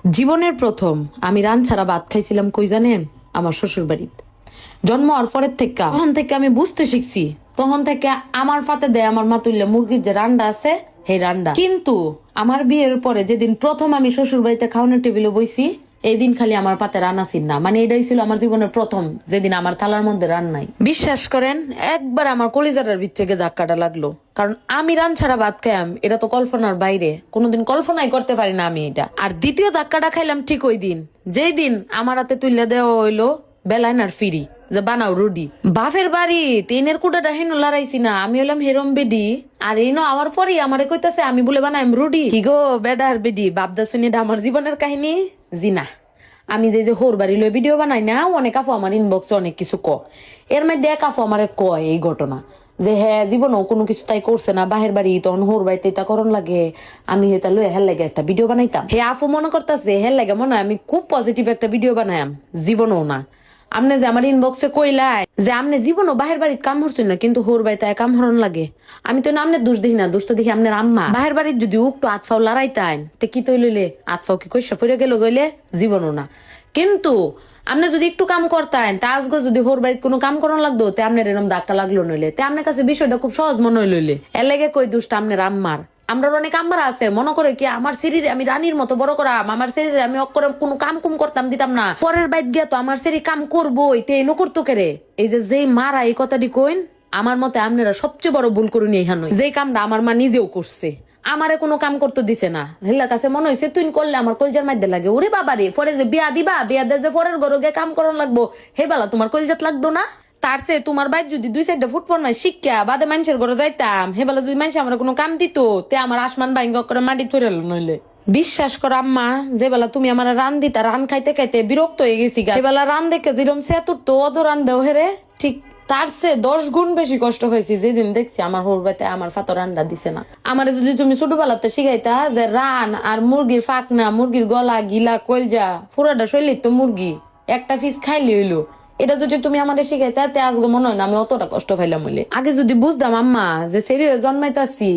জীবনের প্রথম আমি রান ছাড়া ভাত খাইছিলাম কই জানেন? আমার শ্বশুর বাড়িতে। জন্ম হওয়ার পরের থেকে তখন থেকে আমি বুঝতে শিখছি, তখন থেকে আমার ফাতে দেয় আমার মা তুললে মুরগির যে রান্না আছে সেই রান্না। কিন্তু আমার বিয়ের পরে যেদিন প্রথম আমি শ্বশুর বাড়িতে খাওয়ানোর টেবিলে বইছি, এই দিন খালি আমার পাতে রান্না ছিল না, মানে এটাই ছিল আমার জীবনের প্রথম যেদিন আমার থালার মধ্যে রান্নাই। বিশ্বাস করেন একবার আমার কলিজাটার ভিতর থেকে ধাক্কাটা লাগলো, কারণ আমি রান ছাড়া ভাত খাইলাম এটা তো কল্পনার বাইরে, কোনোদিন কল্পনাই করতে পারি না আমি এটা। আর দ্বিতীয় ধাক্কাটা খাইলাম ঠিক ওই দিন, যেই দিন আমার হাতে তুলে দেওয়া হইলো বেলাইনার ফিরি যে বানাও রুডি। বাপের বাড়ি তিনের কুটাটা হেন লড়াইছি না, আমি হলাম হেরম বেডি, আর এই আমার পরই আমারে কইতাছে আমি বলে বানাইম রুডি। কি গো বেডার বেডি বাপদা শুনি আমার জীবনের কাহিনী জিনা। আমি যে হোর বাড়ি লই ভিডিও বানাই না, অনেক আফু আমার ইনবক্সে অনেক কিছু এর মধ্যে এক আফু আমারে কয় এই ঘটনা যে হ্যাঁ জীবনও কোনো কিছু তাই করছে না, বাহের বাড়ি তখন হোর বাড়িতে এটা করণ লাগে, আমি হেতা লই হেল লাগে একটা ভিডিও বানাইতাম। হে আফু মনে করতেছে হেল লাগে মনে হয় আমি খুব পজিটিভ একটা ভিডিও বানাইম, জীবনও না। আমনে যে আমার ইনবক্সে কইলাই যে আমনে জীবনও বাহের বাড়ির কাম হরছেন না, কিন্তু হোর বাড়িতে কাম হরণ লাগে, আমি তো আমনের দোষ দেখি না, দোষ তো দেখি আমনের আম্মা। বাহের বাড়ির যদি উক্ত আতফাও লড়াইতাইন তে কি তৈ লইলে আতফাও কি কইসা ফিরে গেল গইলে জীবনও না। কিন্তু আপনি যদি একটু কাম করতেন তা আজকে যদি হোর বাড়িতে কোনো কাম করানো লাগতো তে আপনার এরকম ধাক্কা লাগলো নইলে তে আপনার কাছে বিষয়টা খুব সহজ মনে হইলে এর লেগে কই দুষ্টা আপনার আম্মার। আমরা অনেক আম্মারা আছে মনে করে কি আমার শরীরে আমি রানীর মতো বড় করাম, আমার শরীরে আমি অক্ষরে কোনো কাম কুম করতাম দিতাম না, পরের বাইত গিয়া তো আমার শরীর কাম করবোই তে এনো করতো কেরে। এই যে মারা এই কথাটি কইন, আমার মতে আপনারা সবচেয়ে বড় ভুল করুন এইখানে। যেই কামটা আমার মা নিজেও করছে, আমারে কোনো কাম করতে দিছে না, হেল্লার কাছে মনে হয়েছে তুই করলে আমার কলজার মধ্যে লাগে। ওরে বাবারে পরে যে বিয়া দিবা, বিয়া দিয়ে যে পরের ঘরে গিয়ে কাম করান লাগবো, হে বেলা তোমার কলজাত লাগতো না? তার চেয়ে তোমার বাইর যদি 2-4টা ফুটবল ম্যাচ শিক্ষা বাদে মানুষের ঘরে যাইতাম, হে বেলা যদি মানুষ আমার কোনো কাম দিত তে আমার আসমান বাইঙ্গ করে মাটি থইরাল নইলে। বিশ্বাস কর আম্মা, যে বেলা তুমি আমার রান দিতা, রান খাইতে খাইতে বিরক্ত হয়ে গেছি গা, বেলা রান দেখে যেরকম সে তো অধ রান দেও হেরে, ঠিক তার চেয়ে 10 গুণ বেশি কষ্ট হয়েছে যেদিন দেখছি আমার হোরবাতে আমার ফাতো রান্না দিছে না। আমারে যদি তুমি ছোটবেলাতে শিখাইতা যে রান আর মুরগির ফাঁকনা, মুরগির গলা গিলা কলজা পুরাটা শৈলী তো মুরগি একটা পিস খাইলে হইলো, এটা যদি তুমি আমাদের শিখাইতা তে আজকে মনে হয় না আমি অতটা কষ্ট পাইলাম বলে। আগে যদি বুঝতাম আম্মা যে সেরিয়ে জন্মাইতাছি,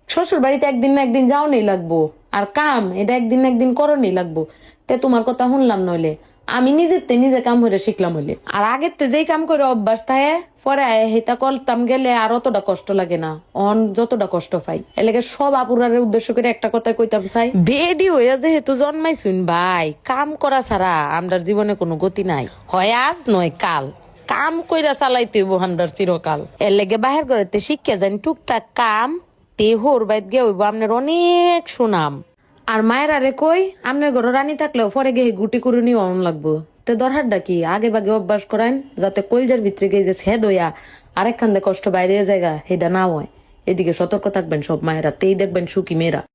শ্বশুর বাড়িতে একদিন না একদিন যাও নেই লাগবো, আর কাম এটা একদিন না একদিন করণেই লাগবো, তে তোমার কথা শুনলাম নইলে আমি নিজে কাম করে শিখলাম হইলে। আর আগের তে যেই কাম করে অভ্যাস থাকে পরে হেতা করতাম গেলে আর অতটা কষ্ট লাগে না, অন যতটা কষ্ট পাই। এলাকে সব আপুরারের উদ্দেশ্য করে একটা কথা কইতাম চাই, বেডি হইয়া যেহেতু জন্মাইছুন ভাই, কাম করা ছাড়া আমরার জীবনে কোনো গতি নাই, হয় আজ নয় কাল, কাম কইরা চালাইতে হইব আমরার চিরকাল। এর লেগে বাহির ঘরেতে শিক্ষা জানি টুকটাক কাম তে হোর বাইত গে হইব আপনার অনেক সুনাম। আর মায়ের আরে কই আপনার ঘরে রানী থাকলেও পরে গিয়ে গুটি কুরুনি অন লাগবো, তে দরহারটা কি আগে বাগে অভ্যাস করেন যাতে কলজার ভিতরে গিয়ে যে ছেদ হইয়া আরেকখান কষ্ট বাইরে জায়গা সেটা না হয়। এদিকে সতর্ক থাকবেন সব মায়েরা, তেই দেখবেন সুখী মেয়েরা।